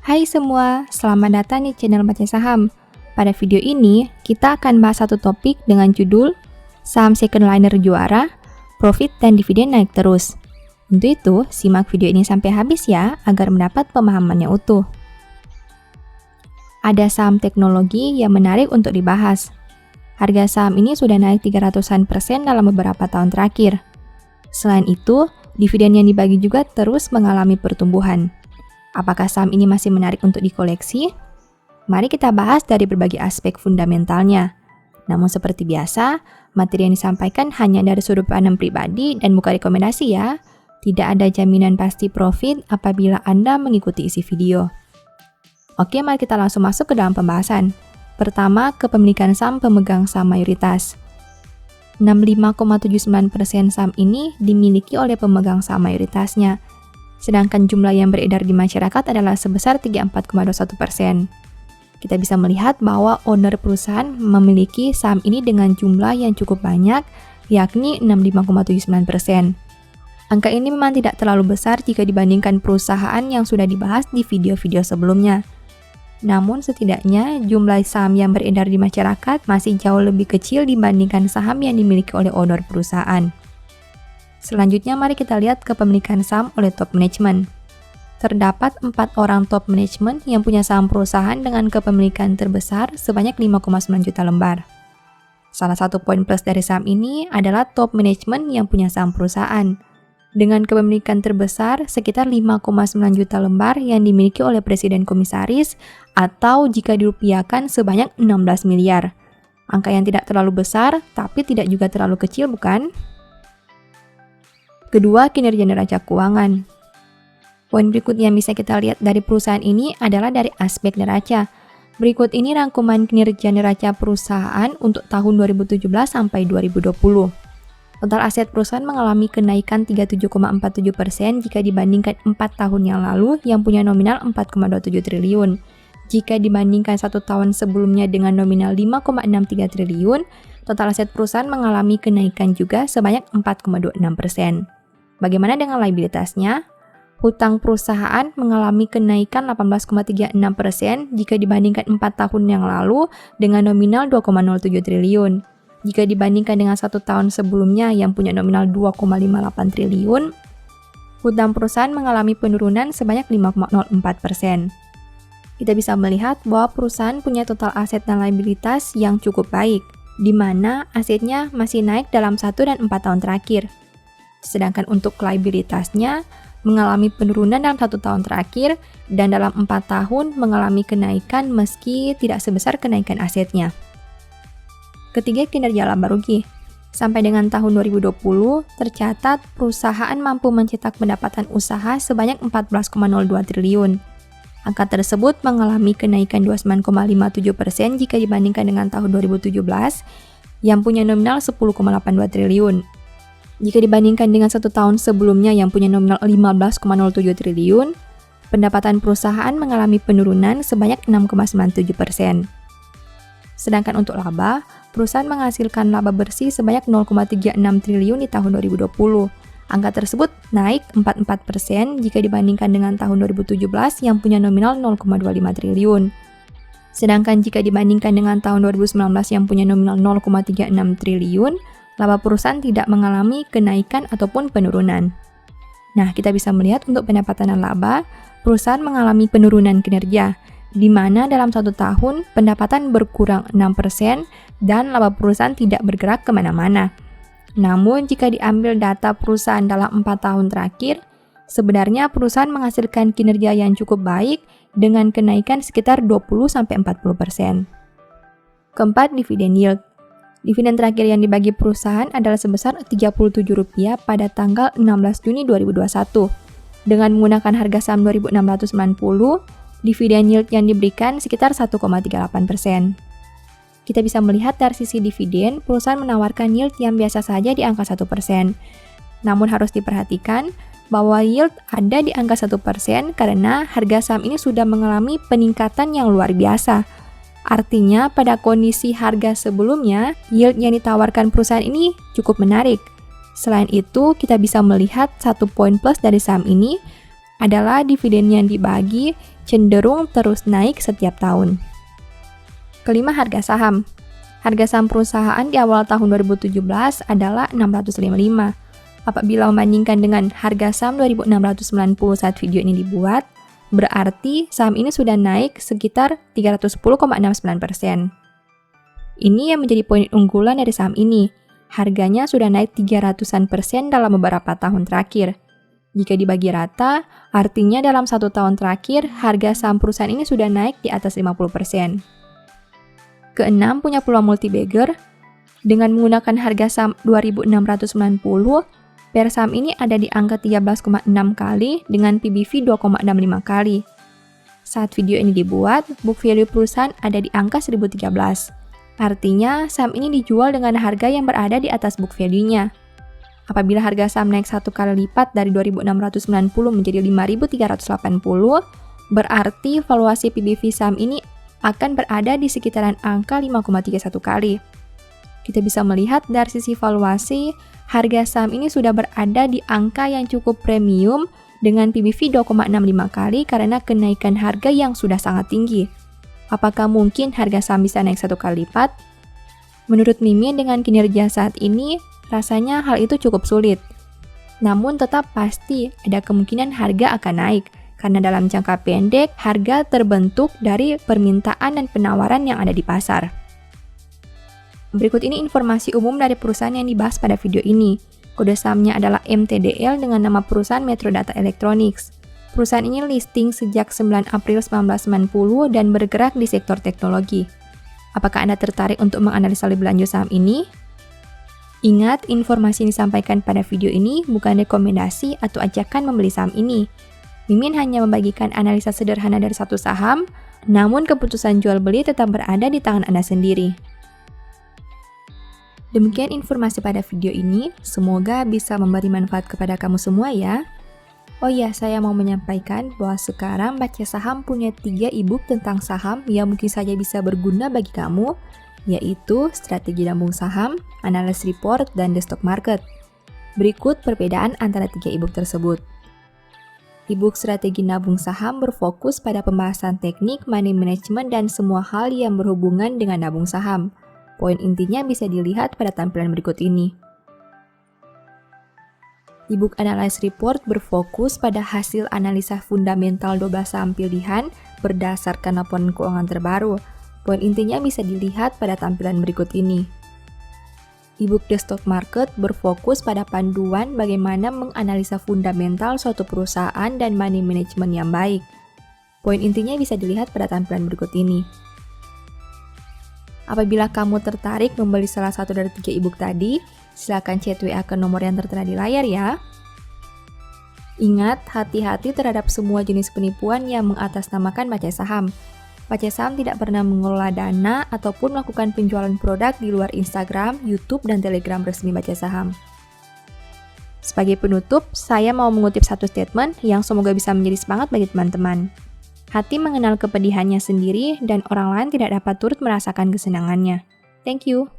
Hai semua, selamat datang di channel Baca Saham. Pada video ini, kita akan bahas satu topik dengan judul Saham second liner juara, profit dan dividen naik terus. Untuk itu, simak video ini sampai habis ya, agar mendapat pemahamannya utuh. Ada saham teknologi yang menarik untuk dibahas. Harga saham ini sudah naik 300% dalam beberapa tahun terakhir. Selain itu, dividen yang dibagi juga terus mengalami pertumbuhan. Apakah saham ini masih menarik untuk dikoleksi? Mari kita bahas dari berbagai aspek fundamentalnya. Namun seperti biasa, materi yang disampaikan hanya dari sudut pandang pribadi dan bukan rekomendasi ya. Tidak ada jaminan pasti profit apabila Anda mengikuti isi video. Oke, mari kita langsung masuk ke dalam pembahasan. Pertama, kepemilikan saham pemegang saham mayoritas. 65,79% saham ini dimiliki oleh pemegang saham mayoritasnya. Sedangkan jumlah yang beredar di masyarakat adalah sebesar 34,21%. Kita bisa melihat bahwa owner perusahaan memiliki saham ini dengan jumlah yang cukup banyak, yakni 65,79%. Angka ini memang tidak terlalu besar jika dibandingkan perusahaan yang sudah dibahas di video-video sebelumnya. Namun setidaknya jumlah saham yang beredar di masyarakat masih jauh lebih kecil dibandingkan saham yang dimiliki oleh owner perusahaan. Selanjutnya mari kita lihat kepemilikan saham oleh top management. Terdapat 4 orang top management yang punya saham perusahaan dengan kepemilikan terbesar sebanyak 5,9 juta lembar. Salah satu poin plus dari saham ini adalah top management yang punya saham perusahaan. Dengan kepemilikan terbesar sekitar 5,9 juta lembar yang dimiliki oleh presiden komisaris atau jika dirupiahkan sebanyak 16 miliar. Angka yang tidak terlalu besar tapi tidak juga terlalu kecil bukan? Kedua, kinerja neraca keuangan. Poin berikut yang bisa kita lihat dari perusahaan ini adalah dari aspek neraca. Berikut ini rangkuman kinerja neraca perusahaan untuk tahun 2017 sampai 2020. Total aset perusahaan mengalami kenaikan 37,47% jika dibandingkan 4 tahun yang lalu yang punya nominal 4,27 triliun. Jika dibandingkan 1 tahun sebelumnya dengan nominal 5,63 triliun, total aset perusahaan mengalami kenaikan juga sebanyak 4,26%. Bagaimana dengan liabilitasnya? Hutang perusahaan mengalami kenaikan 18,36% jika dibandingkan 4 tahun yang lalu dengan nominal 2,07 triliun. Jika dibandingkan dengan 1 tahun sebelumnya yang punya nominal 2,58 triliun, hutang perusahaan mengalami penurunan sebanyak 5,04%. Kita bisa melihat bahwa perusahaan punya total aset dan liabilitas yang cukup baik, di mana asetnya masih naik dalam 1 dan 4 tahun terakhir. Sedangkan untuk liabilitasnya mengalami penurunan dalam 1 tahun terakhir dan dalam 4 tahun mengalami kenaikan meski tidak sebesar kenaikan asetnya. Ketiga, kinerja laba rugi. Sampai dengan tahun 2020, tercatat perusahaan mampu mencetak pendapatan usaha sebanyak 14,02 triliun. Angka tersebut mengalami kenaikan 29,57% jika dibandingkan dengan tahun 2017 yang punya nominal 10,82 triliun. Jika dibandingkan dengan 1 tahun sebelumnya yang punya nominal 15,07 triliun, pendapatan perusahaan mengalami penurunan sebanyak 6,97%. Sedangkan untuk laba, perusahaan menghasilkan laba bersih sebanyak 0,36 triliun di tahun 2020. Angka tersebut naik 44% jika dibandingkan dengan tahun 2017 yang punya nominal 0,25 triliun. Sedangkan jika dibandingkan dengan tahun 2019 yang punya nominal 0,36 triliun, laba perusahaan tidak mengalami kenaikan ataupun penurunan. Nah, kita bisa melihat untuk pendapatan dan laba, perusahaan mengalami penurunan kinerja, di mana dalam 1 tahun pendapatan berkurang 6% dan laba perusahaan tidak bergerak kemana-mana. Namun, jika diambil data perusahaan dalam 4 tahun terakhir, sebenarnya perusahaan menghasilkan kinerja yang cukup baik dengan kenaikan sekitar 20-40%. Keempat, dividen yield. Dividen terakhir yang dibagi perusahaan adalah sebesar Rp37 pada tanggal 16 Juni 2021. Dengan menggunakan harga saham 2.690, dividen yield yang diberikan sekitar 1,38%. Kita bisa melihat dari sisi dividen, perusahaan menawarkan yield yang biasa saja di angka 1%. Namun harus diperhatikan bahwa yield ada di angka 1% karena harga saham ini sudah mengalami peningkatan yang luar biasa. Artinya pada kondisi harga sebelumnya, yield yang ditawarkan perusahaan ini cukup menarik. Selain itu, kita bisa melihat satu poin plus dari saham ini, adalah dividen yang dibagi cenderung terus naik setiap tahun. Kelima, harga saham. Harga saham perusahaan di awal tahun 2017 adalah 655. Apabila membandingkan dengan harga saham 2690 saat video ini dibuat, berarti saham ini sudah naik sekitar 310,69%. Ini yang menjadi poin unggulan dari saham ini. Harganya sudah naik 300% dalam beberapa tahun terakhir. Jika dibagi rata, artinya dalam 1 tahun terakhir, harga saham perusahaan ini sudah naik di atas 50%. Keenam, punya peluang multi-bagger. Dengan menggunakan harga saham 2690, PER saham ini ada di angka 13,6 kali dengan PBV 2,65 kali. Saat video ini dibuat, book value perusahaan ada di angka 1013. Artinya, saham ini dijual dengan harga yang berada di atas book value-nya. Apabila harga saham naik 1 kali lipat dari 2.690 menjadi 5.380, berarti valuasi PBV saham ini akan berada di sekitaran angka 5,31 kali. Kita bisa melihat dari sisi valuasi, harga saham ini sudah berada di angka yang cukup premium dengan PBV 2,65 kali karena kenaikan harga yang sudah sangat tinggi. Apakah mungkin harga saham bisa naik 1 kali lipat? Menurut Mimin, dengan kinerja saat ini, rasanya hal itu cukup sulit. Namun tetap pasti ada kemungkinan harga akan naik, karena dalam jangka pendek, harga terbentuk dari permintaan dan penawaran yang ada di pasar. Berikut ini informasi umum dari perusahaan yang dibahas pada video ini. Kode sahamnya adalah MTDL dengan nama perusahaan Metro Data Electronics. Perusahaan ini listing sejak 9 April 1990 dan bergerak di sektor teknologi. Apakah Anda tertarik untuk menganalisa lebih lanjut saham ini? Ingat, informasi yang disampaikan pada video ini bukan rekomendasi atau ajakan membeli saham ini. Mimin hanya membagikan analisa sederhana dari satu saham, namun keputusan jual beli tetap berada di tangan Anda sendiri. Demikian informasi pada video ini, semoga bisa memberi manfaat kepada kamu semua ya. Oh iya, saya mau menyampaikan bahwa sekarang Baca Saham punya 3 e-book tentang saham yang mungkin saja bisa berguna bagi kamu, yaitu Strategi Nabung Saham, Analysis Report, dan The Stock Market. Berikut perbedaan antara 3 e-book tersebut. E-book Strategi Nabung Saham berfokus pada pembahasan teknik, money management, dan semua hal yang berhubungan dengan nabung saham. Poin intinya bisa dilihat pada tampilan berikut ini. E-book Analysis Report berfokus pada hasil analisa fundamental 12 saham pilihan berdasarkan laporan keuangan terbaru. Poin intinya bisa dilihat pada tampilan berikut ini. E-book The Stock Market berfokus pada panduan bagaimana menganalisa fundamental suatu perusahaan dan money management yang baik. Poin intinya bisa dilihat pada tampilan berikut ini. Apabila kamu tertarik membeli salah satu dari 3 e-book tadi, silakan chat WA ke nomor yang tertera di layar ya. Ingat, hati-hati terhadap semua jenis penipuan yang mengatasnamakan Baca Saham. Baca Saham tidak pernah mengelola dana ataupun melakukan penjualan produk di luar Instagram, YouTube, dan Telegram resmi Baca Saham. Sebagai penutup, saya mau mengutip satu statement yang semoga bisa menjadi semangat bagi teman-teman. Hati mengenal kepedihannya sendiri dan orang lain tidak dapat turut merasakan kesenangannya. Thank you.